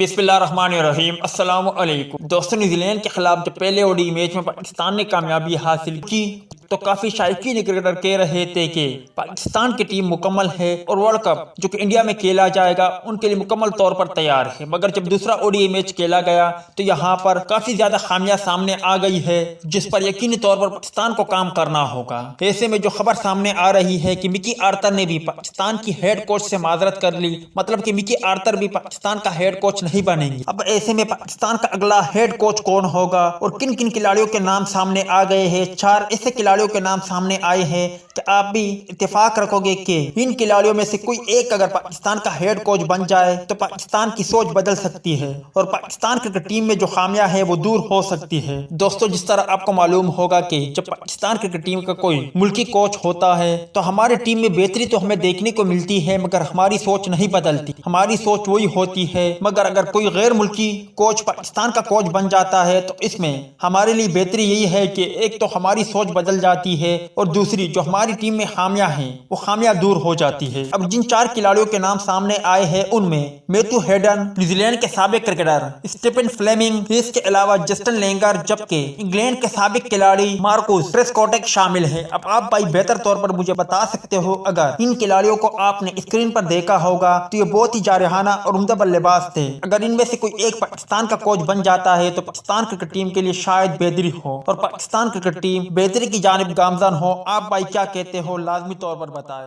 बिस्मिल्लाहिर्रहमानिर्रहीम। अस्सलाम वालेकुम दोस्तों, न्यूजी लैंड के खिलाफ जब पहले ओडी मैच में पाकिस्तान ने कामयाबी हासिल की तो काफी शायकीन क्रिकेटर कह रहे थे कि पाकिस्तान की टीम मुकम्मल है और वर्ल्ड कप जो कि इंडिया में खेला जाएगा उनके लिए मुकम्मल तौर पर तैयार है। मगर जब दूसरा ओडीआई मैच खेला गया तो यहाँ पर काफी ज्यादा खामियां सामने आ गई है, जिस पर यकीनी तौर पर पाकिस्तान को काम करना होगा। ऐसे में जो खबर सामने आ रही है कि मिकी आर्थर ने भी पाकिस्तान की हेड कोच से माजरत कर ली, मतलब कि मिकी आर्थर भी पाकिस्तान का हेड कोच नहीं बनेंगे। अब ऐसे में पाकिस्तान का अगला हेड कोच कौन होगा और किन किन खिलाड़ियों के नाम सामने आ गए हैं। 4 ऐसे खिलाड़ियों के नाम सामने आए हैं कि आप भी इत्तेफाक रखोगे कि इन खिलाड़ियों में से कोई एक अगर पाकिस्तान का हेड कोच बन जाए तो पाकिस्तान की सोच बदल सकती है और पाकिस्तान क्रिकेट टीम में जो खामियां है वो दूर हो सकती है। दोस्तों, जिस तरह आपको मालूम होगा कि जब पाकिस्तान क्रिकेट टीम का कोई मुल्की कोच होता है तो हमारी टीम में बेहतरी तो हमें देखने को मिलती है, मगर हमारी सोच नहीं बदलती। हमारी सोच वही होती है। मगर अगर कोई गैर मुल्की कोच पाकिस्तान का कोच बन जाता है तो इसमें हमारे लिए बेहतरी यही है कि एक तो हमारी सोच बदल जाती है और दूसरी जो हमारी टीम में खामियां हैं वो खामियां दूर हो जाती है। अब जिन 4 खिलाड़ियों के नाम सामने आए हैं उनमें मैथ्यू हेडन न्यूजीलैंड के साबिक क्रिकेटर, स्टीफन फ्लेमिंग, इसके अलावा जस्टिन लेंगर, जबकि इंग्लैंड के साबिक खिलाड़ी मार्कस ट्रेस्कोटेक शामिल है। अब आप भाई बेहतर तौर पर मुझे बता सकते हो, अगर इन खिलाड़ियों को आपने स्क्रीन पर देखा होगा तो ये बहुत ही जारहाना और उम्दा बल्लेबाज थे। अगर इनमें से कोई एक पाकिस्तान का कोच बन जाता है तो पाकिस्तान क्रिकेट टीम के लिए शायद बेहतरी हो और पाकिस्तान क्रिकेट टीम बेहतरी की जानिब गामजन हो। आप भाई क्या कहते हो, लाजमी तौर पर बताएं।